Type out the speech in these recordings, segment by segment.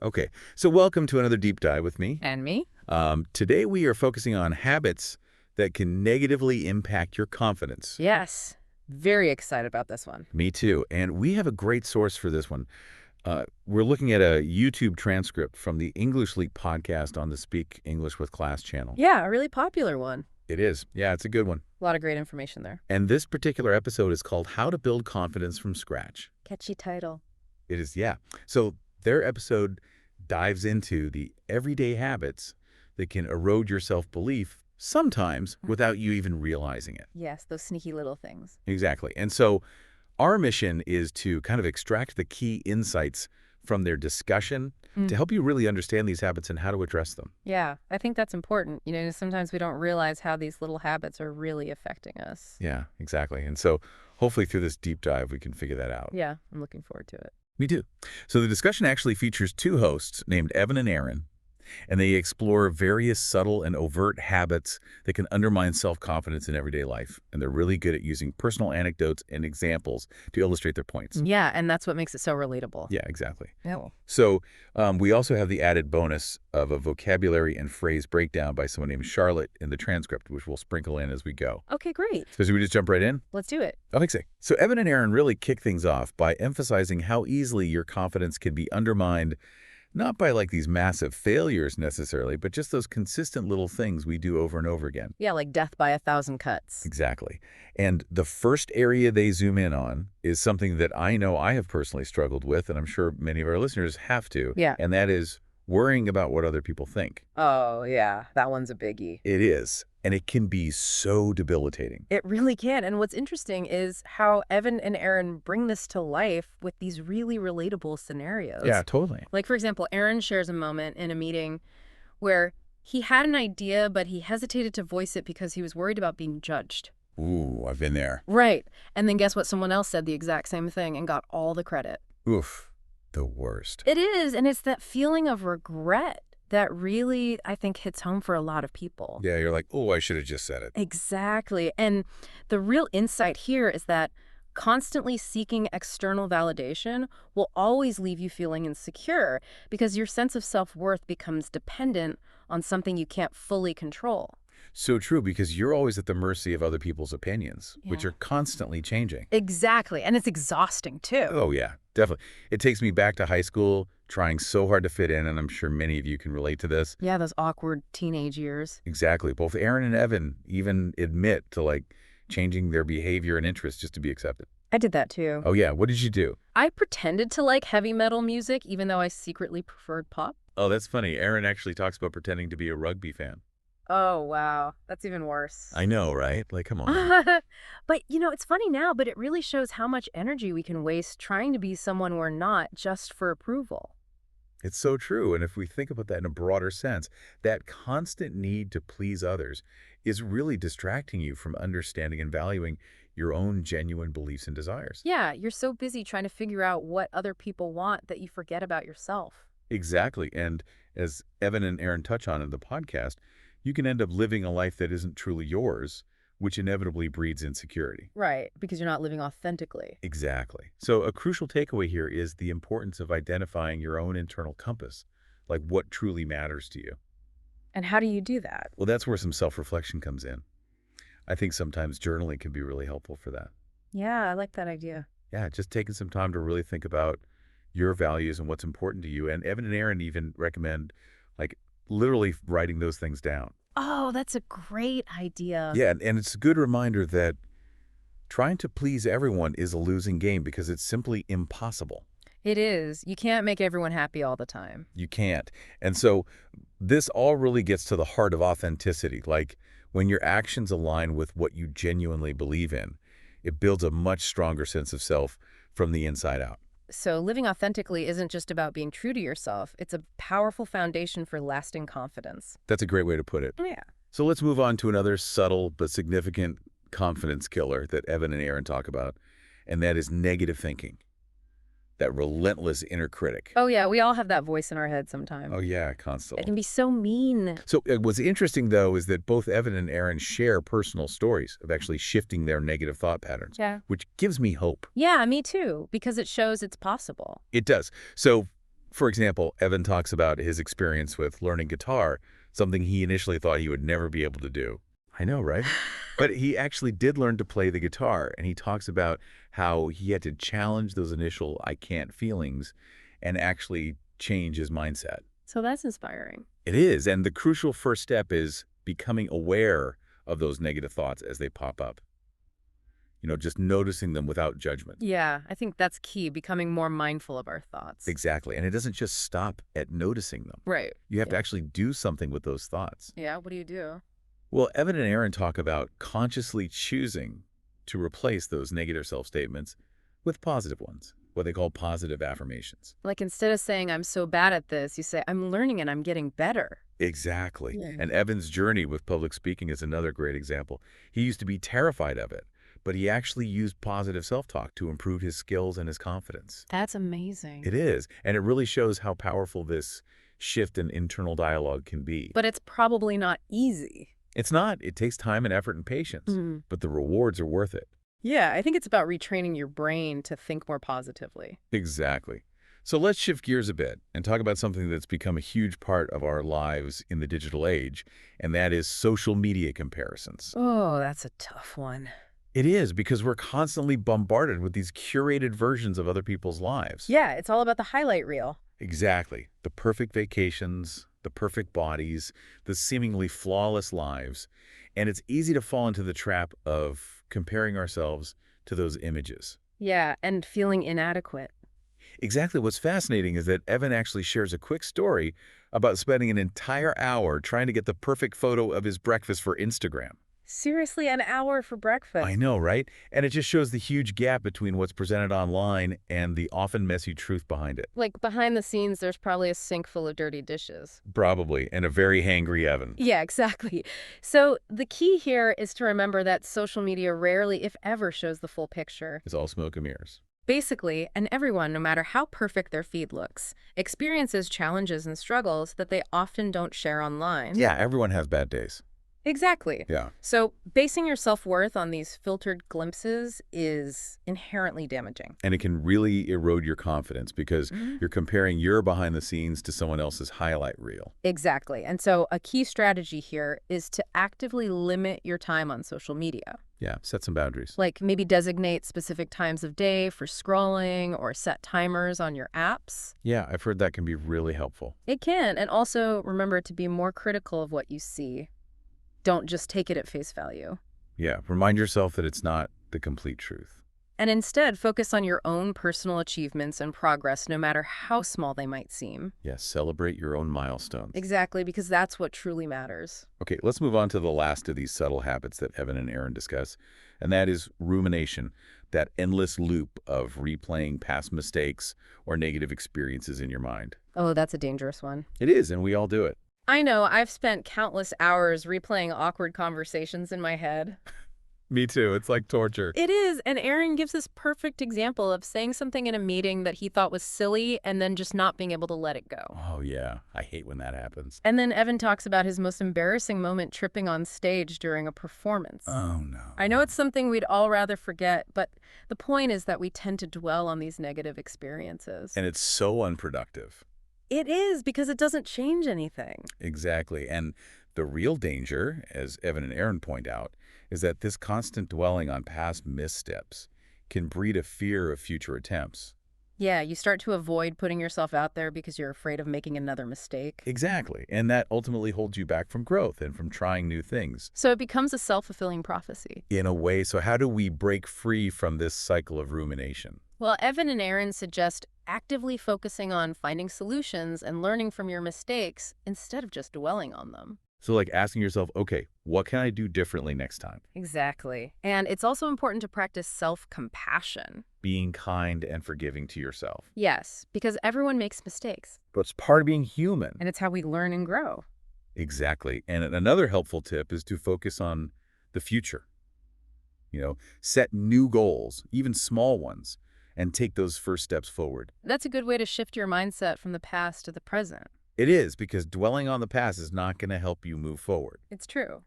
Okay, so welcome to another deep dive with me. And me? Today we are focusing on habits that can negatively impact your confidence. Yes. Very excited about this one. Me too. And we have a great source for this one. We're looking at a YouTube transcript from the English Leap podcast on the Speak English with Class channel. Yeah, a really popular one. It is. Yeah, it's a good one. A lot of great information there. And this particular episode is called How to Build Confidence from Scratch. Catchy title. It is, yeah. So their episode dives into the everyday habits that can erode your self-belief sometimes without you even realizing it. Yes, those sneaky little things. Exactly. And so our mission is to kind of extract the key insights from their discussion to help you really understand these habits and how to address them. Yeah, I think that's important. Sometimes we don't realize how these little habits are really affecting us. Yeah, exactly. And so hopefully through this deep dive, we can figure that out. Yeah, I'm looking forward to it. Me too. So the discussion actually features two hosts named Evan and Aaron, and they explore various subtle and overt habits that can undermine self-confidence in everyday life. And they're really good at using personal anecdotes and examples to illustrate their points. Yeah, and that's what makes it so relatable. Yeah, exactly. Yeah. So we also have the added bonus of a vocabulary and phrase breakdown by someone named Charlotte in the transcript, which we'll sprinkle in as we go. Okay, great. So should we just jump right in? Let's do it. I think so. So Evan and Aaron really kick things off by emphasizing how easily your confidence can be undermined, not by like these massive failures necessarily, but just those consistent little things we do over and over again. Yeah, like death by 1,000 cuts. Exactly. And the first area they zoom in on is something that I know I have personally struggled with, and I'm sure many of our listeners have to. Yeah. And that is worrying about what other people think. Oh, yeah, that one's a biggie. It is. And it can be so debilitating. It really can. And what's interesting is how Evan and Aaron bring this to life with these really relatable scenarios. Yeah, totally. Like, for example, Aaron shares a moment in a meeting where he had an idea, but he hesitated to voice it because he was worried about being judged. Ooh, I've been there. Right. And then guess what? Someone else said the exact same thing and got all the credit. Oof, the worst. It is. And it's that feeling of regret that really, I think, hits home for a lot of people. Yeah, you're like, oh, I should have just said it. Exactly. And the real insight here is that constantly seeking external validation will always leave you feeling insecure because your sense of self-worth becomes dependent on something you can't fully control. So true, because you're always at the mercy of other people's opinions, which Yeah. are constantly changing. Exactly. And it's exhausting, too. Oh, yeah, definitely. It takes me back to high school, trying so hard to fit in, and I'm sure many of you can relate to this. Yeah, those awkward teenage years. Exactly. Both Aaron and Evan even admit to, like, changing their behavior and interests just to be accepted. I did that, too. Oh, yeah. What did you do? I pretended to like heavy metal music, even though I secretly preferred pop. Oh, that's funny. Aaron actually talks about pretending to be a rugby fan. Oh, wow. That's even worse. I know, right? Like, come on. man. But, it's funny now, but it really shows how much energy we can waste trying to be someone we're not just for approval. It's so true. And if we think about that in a broader sense, that constant need to please others is really distracting you from understanding and valuing your own genuine beliefs and desires. Yeah, you're so busy trying to figure out what other people want that you forget about yourself. Exactly. And as Evan and Aaron touch on in the podcast, you can end up living a life that isn't truly yours, which inevitably breeds insecurity. Right, because you're not living authentically. Exactly. So a crucial takeaway here is the importance of identifying your own internal compass, like what truly matters to you. And how do you do that? Well, that's where some self-reflection comes in. I think sometimes journaling can be really helpful for that. Yeah, I like that idea. Yeah, just taking some time to really think about your values and what's important to you. And Evan and Aaron even recommend, like, literally writing those things down. Oh, that's a great idea. Yeah, and it's a good reminder that trying to please everyone is a losing game because it's simply impossible. It is. You can't make everyone happy all the time. You can't. And so this all really gets to the heart of authenticity. Like when your actions align with what you genuinely believe in, it builds a much stronger sense of self from the inside out. So living authentically isn't just about being true to yourself. It's a powerful foundation for lasting confidence. That's a great way to put it. Yeah. So let's move on to another subtle but significant confidence killer that Evan and Aaron talk about, and that is negative thinking. That relentless inner critic. Oh, yeah. We all have that voice in our head sometimes. Oh, yeah, It constantly. can be so mean. So what's interesting, though, is that both Evan and Aaron share personal stories of actually shifting their negative thought patterns, Yeah. which gives me hope. Yeah, me too, because it shows it's possible. It does. So For example, Evan talks about his experience with learning guitar, something he initially thought he would never be able to do. I know, right? But he actually did learn to play the guitar, and he talks about how he had to challenge those initial I can't feelings and actually change his mindset. So that's inspiring. It is, and the crucial first step is becoming aware of those negative thoughts as they pop up. Just noticing them without judgment. Yeah, I think that's key, becoming more mindful of our thoughts. Exactly, and it doesn't just stop at noticing them. Right. You have to Yeah. actually do something with those thoughts. Yeah, what do you do? Well, Evan and Aaron talk about consciously choosing to replace those negative self-statements with positive ones, what they call positive affirmations. Like instead of saying, I'm so bad at this, you say, I'm learning and I'm getting better. Exactly. Yeah. And Evan's journey with public speaking is another great example. He used to be terrified of it, but he actually used positive self-talk to improve his skills and his confidence. That's amazing. It is, and it really shows how powerful this shift in internal dialogue can be. But it's probably not easy. It's not. It takes time and effort and patience, Mhm. but the rewards are worth it. Yeah, I think it's about retraining your brain to think more positively. Exactly. So let's shift gears a bit and talk about something that's become a huge part of our lives in the digital age, and that is social media comparisons. Oh, that's a tough one. It is because we're constantly bombarded with these curated versions of other people's lives. Yeah, it's all about the highlight reel. Exactly. The perfect vacations, the perfect bodies, the seemingly flawless lives. And it's easy to fall into the trap of comparing ourselves to those images. Yeah, and feeling inadequate. Exactly. What's fascinating is that Evan actually shares a quick story about spending an entire hour trying to get the perfect photo of his breakfast for Instagram. Seriously, an hour for breakfast. I know, right? And it just shows the huge gap between what's presented online and the often messy truth behind it. Like behind the scenes, there's probably a sink full of dirty dishes. Probably, and a very hangry Evan. Yeah, exactly. So the key here is to remember that social media rarely, if ever, shows the full picture. It's all smoke and mirrors. Basically, and everyone, no matter how perfect their feed looks, experiences challenges and struggles that they often don't share online. Yeah, everyone has bad days. Exactly. Yeah. So basing your self-worth on these filtered glimpses is inherently damaging. And it can really erode your confidence because you're comparing your behind the scenes to someone else's highlight reel. Exactly. And so a key strategy here is to actively limit your time on social media. Yeah, set some boundaries. Like maybe designate specific times of day for scrolling or set timers on your apps. Yeah, I've heard that can be really helpful. It can. And also remember to be more critical of what you see. Don't just take it at face value. Yeah, remind yourself that it's not the complete truth. And instead, focus on your own personal achievements and progress, no matter how small they might seem. Yeah, celebrate your own milestones. Exactly, because that's what truly matters. Okay, let's move on to the last of these subtle habits that Evan and Aaron discuss, and that is rumination, that endless loop of replaying past mistakes or negative experiences in your mind. Oh, that's a dangerous one. It is, and we all do it. I know, I've spent countless hours replaying awkward conversations in my head. Me too. It's like torture. It is, and Aaron gives this perfect example of saying something in a meeting that he thought was silly and then just not being able to let it go. Oh, yeah. I hate when that happens. And then Evan talks about his most embarrassing moment tripping on stage during a performance. Oh, no. I know it's something we'd all rather forget, but the point is that we tend to dwell on these negative experiences. And it's so unproductive. It is, because it doesn't change anything. Exactly. And the real danger, as Evan and Aaron point out, is that this constant dwelling on past missteps can breed a fear of future attempts. Yeah, you start to avoid putting yourself out there because you're afraid of making another mistake. Exactly. And that ultimately holds you back from growth and from trying new things. So it becomes a self-fulfilling prophecy. In a way, so how do we break free from this cycle of rumination? Well, Evan and Aaron suggest actively focusing on finding solutions and learning from your mistakes instead of just dwelling on them. So like asking yourself, okay, what can I do differently next time? Exactly. And it's also important to practice self-compassion. Being kind and forgiving to yourself. Yes, because everyone makes mistakes, But it's part of being human. and it's how we learn and grow. Exactly. And another helpful tip is to focus on the future. Set new goals, even small ones, and take those first steps forward. That's a good way to shift your mindset from the past to the present. It is, because dwelling on the past is not going to help you move forward. It's true.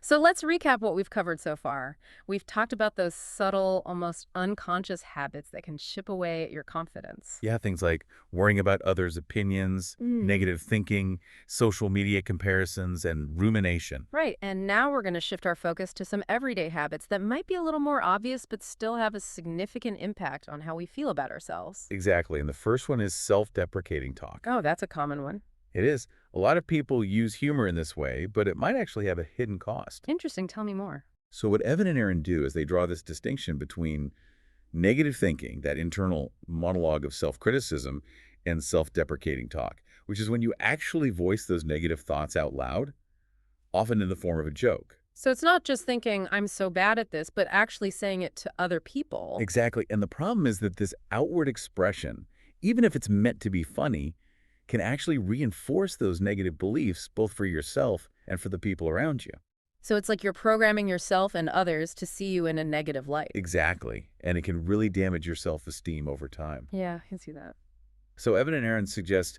So let's recap what we've covered so far. We've talked about those subtle, almost unconscious habits that can chip away at your confidence. Yeah, things like worrying about others' opinions, Mm. negative thinking, social media comparisons, and rumination. Right, and now we're going to shift our focus to some everyday habits that might be a little more obvious but still have a significant impact on how we feel about ourselves. Exactly. And the first one is self-deprecating talk. Oh, that's a common one. It is. A lot of people use humor in this way, but it might actually have a hidden cost. Interesting. Tell me more. So what Evan and Aaron do is they draw this distinction between negative thinking, that internal monologue of self-criticism, and self-deprecating talk, which is when you actually voice those negative thoughts out loud, often in the form of a joke. So it's not just thinking, I'm so bad at this, but actually saying it to other people. Exactly. And the problem is that this outward expression, even if it's meant to be funny, can actually reinforce those negative beliefs both for yourself and for the people around you. So it's like you're programming yourself and others to see you in a negative light. Exactly. And it can really damage your self-esteem over time. Yeah, I can see that. So Evan and Aaron suggest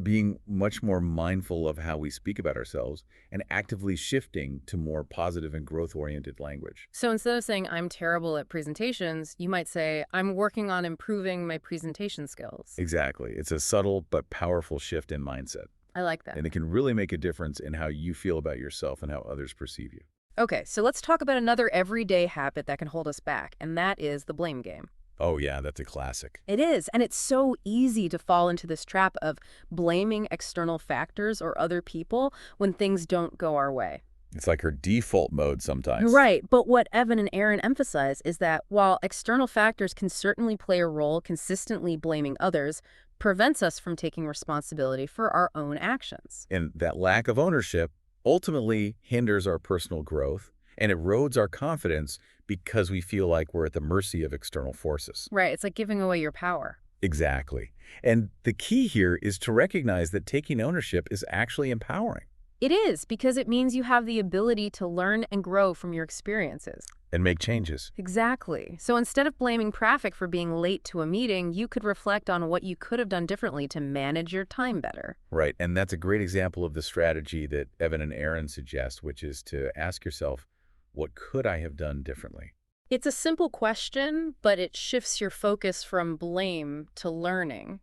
being much more mindful of how we speak about ourselves and actively shifting to more positive and growth-oriented language. So instead of saying, I'm terrible at presentations, you might say, I'm working on improving my presentation skills. Exactly. It's a subtle but powerful shift in mindset, I like that. and it can really make a difference in how you feel about yourself and how others perceive you. Okay, so let's talk about another everyday habit that can hold us back, and that is the blame game. Oh yeah, that's a classic. It is, and it's so easy to fall into this trap of blaming external factors or other people when things don't go our way. It's like her default mode sometimes. Right, but what Evan and Aaron emphasize is that while external factors can certainly play a role, consistently blaming others prevents us from taking responsibility for our own actions. And that lack of ownership ultimately hinders our personal growth and erodes our confidence because we feel like we're at the mercy of external forces. Right, it's like giving away your power. Exactly. And the key here is to recognize that taking ownership is actually empowering It is, because it means you have the ability to learn and grow from your experiences. and make changes. Exactly. So instead of blaming traffic for being late to a meeting, you could reflect on what you could have done differently to manage your time better. Right. And that's a great example of the strategy that Evan and Aaron suggest, which is to ask yourself, what could I have done differently? It's a simple question, but it shifts your focus from blame to learning.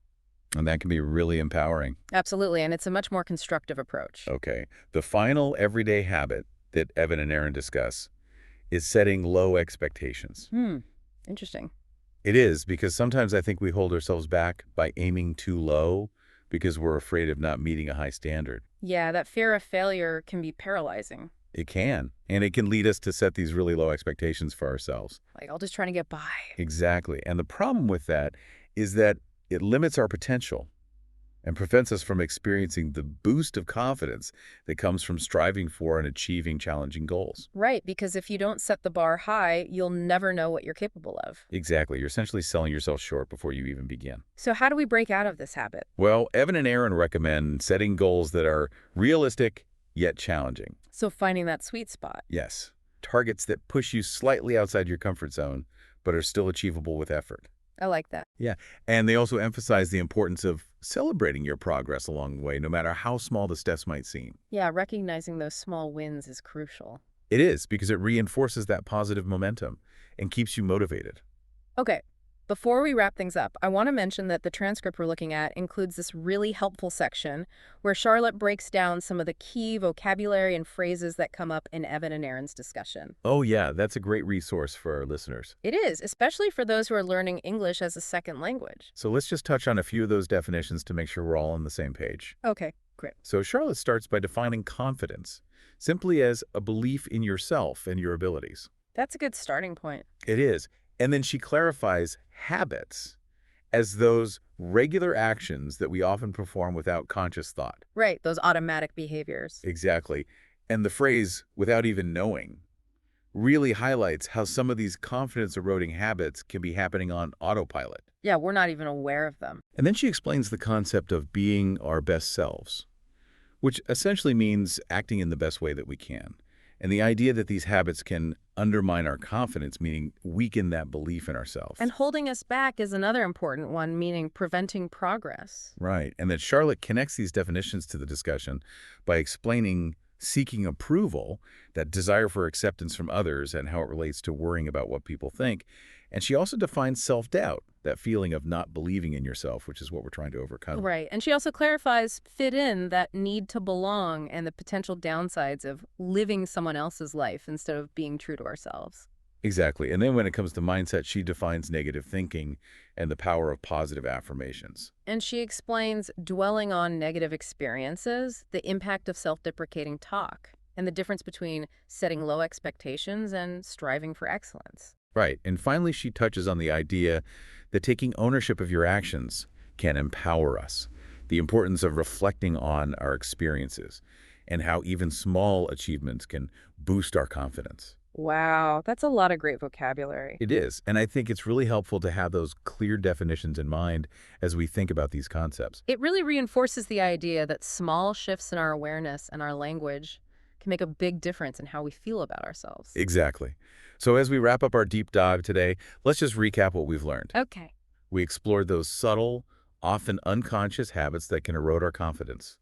And that can be really empowering. Absolutely, and it's a much more constructive approach. Okay. The final everyday habit that Evan and Aaron discuss is setting low expectations. Interesting. It is, because sometimes I think we hold ourselves back by aiming too low because we're afraid of not meeting a high standard. Yeah, that fear of failure can be paralyzing. It can, and it can lead us to set these really low expectations for ourselves. Like, I'll just try to get by. Exactly. And the problem with that is that it limits our potential and prevents us from experiencing the boost of confidence that comes from striving for and achieving challenging goals. Right, because if you don't set the bar high, you'll never know what you're capable of. Exactly. You're essentially selling yourself short before you even begin. So how do we break out of this habit? Well, Evan and Aaron recommend setting goals that are realistic yet challenging. So finding that sweet spot. Yes. Targets that push you slightly outside your comfort zone, but are still achievable with effort. I like that. Yeah. And they also emphasize the importance of celebrating your progress along the way, no matter how small the steps might seem. Yeah, recognizing those small wins is crucial. It is, because it reinforces that positive momentum and keeps you motivated. Okay, before we wrap things up, I want to mention that the transcript we're looking at includes this really helpful section where Charlotte breaks down some of the key vocabulary and phrases that come up in Evan and Aaron's discussion. Oh, yeah, that's a great resource for our listeners. It is, especially for those who are learning English as a second language. So let's just touch on a few of those definitions to make sure we're all on the same page. Okay, great. So Charlotte starts by defining confidence simply as a belief in yourself and your abilities. That's a good starting point. It is. And then she clarifies habits as those regular actions that we often perform without conscious thought. Right, those automatic behaviors. Exactly. And the phrase, without even knowing, really highlights how some of these confidence-eroding habits can be happening on autopilot. Yeah, we're not even aware of them. And then she explains the concept of being our best selves, which essentially means acting in the best way that we can. And the idea that these habits can undermine our confidence, meaning weaken that belief in ourselves. And holding us back is another important one, meaning preventing progress. Right. And that Charlotte connects these definitions to the discussion by explaining seeking approval, that desire for acceptance from others and how it relates to worrying about what people think. And she also defines self-doubt, that feeling of not believing in yourself, which is what we're trying to overcome. Right. And she also clarifies fit in, that need to belong, and the potential downsides of living someone else's life instead of being true to ourselves. Exactly. And then when it comes to mindset, she defines negative thinking and the power of positive affirmations. And she explains dwelling on negative experiences, the impact of self-deprecating talk, and the difference between setting low expectations and striving for excellence. Right. And finally, she touches on the idea that taking ownership of your actions can empower us, the importance of reflecting on our experiences, and how even small achievements can boost our confidence. Wow, that's a lot of great vocabulary. It is, and I think it's really helpful to have those clear definitions in mind as we think about these concepts. It really reinforces the idea that small shifts in our awareness and our language can make a big difference in how we feel about ourselves. Exactly. So as we wrap up our deep dive today, let's just recap what we've learned. Okay. We explored those subtle, often unconscious habits that can erode our confidence,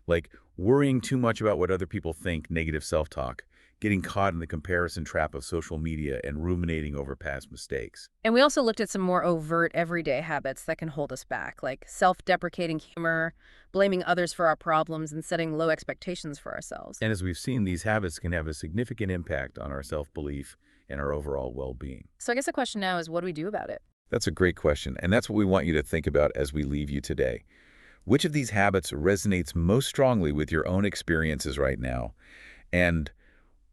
like worrying too much about what other people think, negative self-talk, getting caught in the comparison trap of social media, and ruminating over past mistakes. And we also looked at some more overt everyday habits that can hold us back, like self-deprecating humor, blaming others for our problems, and setting low expectations for ourselves. And as we've seen, these habits can have a significant impact on our self-belief and our overall well-being. So I guess the question now is, what do we do about it? That's a great question, and that's what we want you to think about as we leave you today. Which of these habits resonates most strongly with your own experiences right now? And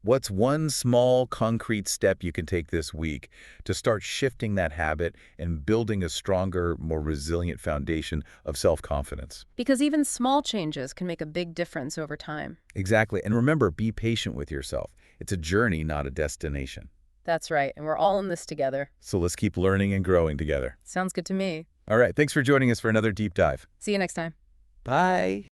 what's one small, concrete step you can take this week to start shifting that habit and building a stronger, more resilient foundation of self-confidence? Because even small changes can make a big difference over time. Exactly. And remember, be patient with yourself. It's a journey, not a destination. That's right, and we're all in this together. So let's keep learning and growing together. Sounds good to me. All right. Thanks for joining us for another deep dive. See you next time. Bye.